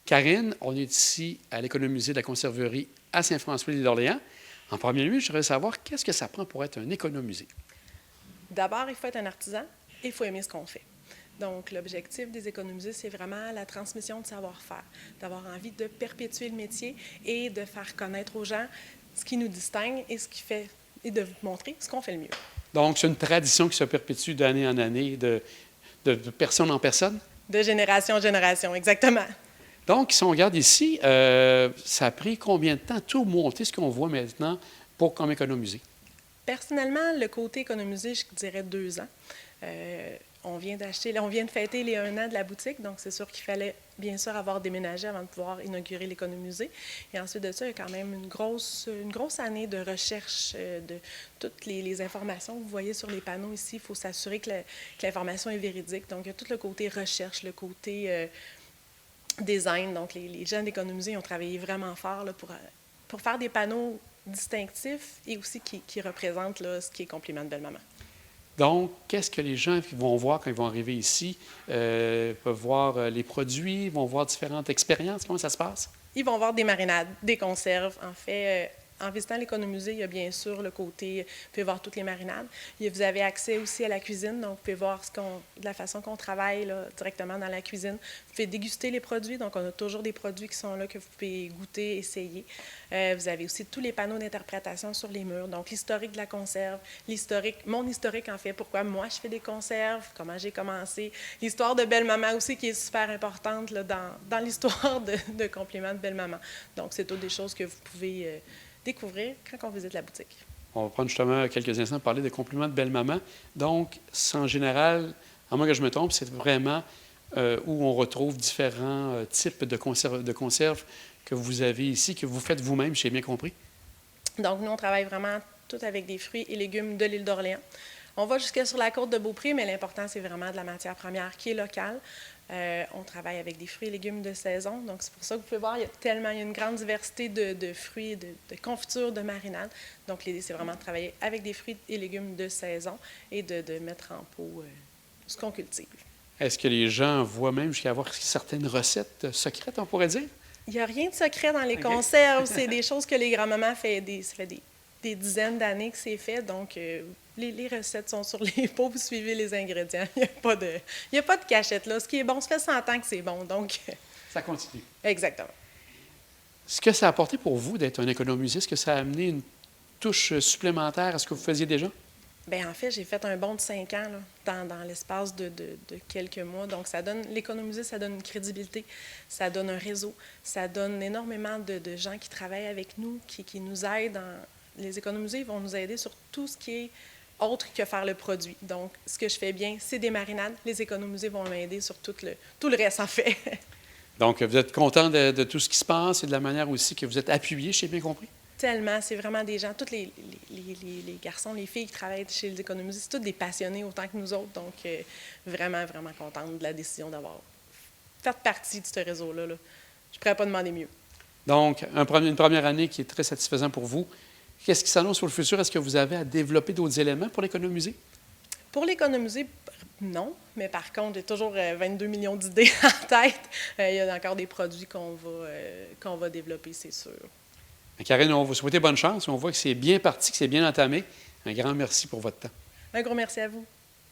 Karine, on est ici à l'économusée de la Conserverie à Saint-François-l'Île-d'Orléans. En premier lieu, je voudrais savoir qu'est-ce que ça prend pour être un économusée? D'abord, il faut être un artisan et il faut aimer ce qu'on fait. Donc, l'objectif des économusées, c'est vraiment la transmission de savoir-faire, d'avoir envie de perpétuer le métier et de faire connaître aux gens ce qui nous distingue et ce qui fait, et de vous montrer ce qu'on fait le mieux. Donc, c'est une tradition qui se perpétue d'année en année, de personne en personne? De génération en génération, exactement. Donc, si on regarde ici, ça a pris combien de temps tout monter ce qu'on voit maintenant pour comme économusée? Personnellement, le côté économusé, je dirais 2 ans. On vient de fêter les 1 an de la boutique, donc c'est sûr qu'il fallait bien sûr avoir déménagé avant de pouvoir inaugurer l'économusée. Et ensuite de ça, il y a quand même une grosse année de recherche de toutes les informations que vous voyez sur les panneaux ici. Il faut s'assurer que l'information est véridique. Donc, il y a tout le côté recherche, le côté design. Donc, les gens d'économusée ont travaillé vraiment fort là, pour faire des panneaux distinctifs et aussi qui représentent là, ce qui est Compliment de Belle-Maman. Donc, qu'est-ce que les gens vont voir quand ils vont arriver ici? Ils peuvent voir les produits, ils vont voir différentes expériences. Comment ça se passe? Ils vont voir des marinades, des conserves. En fait, en visitant l'économusée, il y a bien sûr le côté, vous pouvez voir toutes les marinades. Vous avez accès aussi à la cuisine, donc vous pouvez voir de la façon qu'on travaille là, directement dans la cuisine. Vous pouvez déguster les produits, donc on a toujours des produits qui sont là que vous pouvez goûter, essayer. Vous avez aussi tous les panneaux d'interprétation sur les murs, donc l'historique de la conserve, mon historique en fait, pourquoi moi je fais des conserves, comment j'ai commencé, l'histoire de Belle-Maman aussi qui est super importante là, dans l'histoire de Compliment de Belle-Maman. Donc c'est toutes des choses que vous pouvez découvrir quand on visite la boutique. On va prendre justement quelques instants pour parler des compliments de Belle-Maman. Donc, en général, à moins que je me trompe, c'est vraiment où on retrouve différents types de conserves que vous avez ici, que vous faites vous-même, j'ai bien compris. Donc, nous, on travaille vraiment tout avec des fruits et légumes de l'île d'Orléans. On va jusqu'à sur la côte de Beaupré, mais l'important, c'est vraiment de la matière première qui est locale. On travaille avec des fruits et légumes de saison. Donc, c'est pour ça que vous pouvez voir, il y a une grande diversité de fruits, de confitures, de marinades. Donc, l'idée, c'est vraiment de travailler avec des fruits et légumes de saison et de mettre en pot ce qu'on cultive. Est-ce que les gens voient même jusqu'à avoir certaines recettes secrètes, on pourrait dire? Il n'y a rien de secret dans les conserves. C'est des choses que les grands-mamans ça fait des dizaines d'années que c'est fait. Donc, les recettes sont sur les pots, vous suivez les ingrédients. Il n'y a pas de cachette là. Ce qui est bon, ça fait 100 ans que c'est bon. Donc, ça continue. Exactement. Ce que ça a apporté pour vous d'être un économusée, est-ce que ça a amené une touche supplémentaire à ce que vous faisiez déjà? Bien, en fait, j'ai fait un bond de 5 ans là, dans l'espace de quelques mois. Donc, l'économusée, ça donne une crédibilité, ça donne un réseau, ça donne énormément de gens qui travaillent avec nous, qui nous aident. Les économusées vont nous aider sur tout ce qui est autre que faire le produit. Donc, ce que je fais bien, c'est des marinades. Les économusées vont m'aider sur tout le reste, en fait. Donc, vous êtes content de tout ce qui se passe et de la manière aussi que vous êtes appuyé, j'ai bien compris? Tellement, c'est vraiment des gens, tous les garçons, les filles qui travaillent chez les économusées, c'est tous des passionnés autant que nous autres. Donc, vraiment, vraiment contente de la décision d'avoir fait partie de ce réseau-là. Là. Je ne pourrais pas demander mieux. Donc, une première année qui est très satisfaisante pour vous. Qu'est-ce qui s'annonce pour le futur? Est-ce que vous avez à développer d'autres éléments pour l'économusée? Pour l'économusée, non. Mais par contre, j'ai toujours 22 millions d'idées en tête. Il y a encore des produits qu'on va développer, c'est sûr. Karine, on va vous souhaiter bonne chance. On voit que c'est bien parti, que c'est bien entamé. Un grand merci pour votre temps. Un gros merci à vous.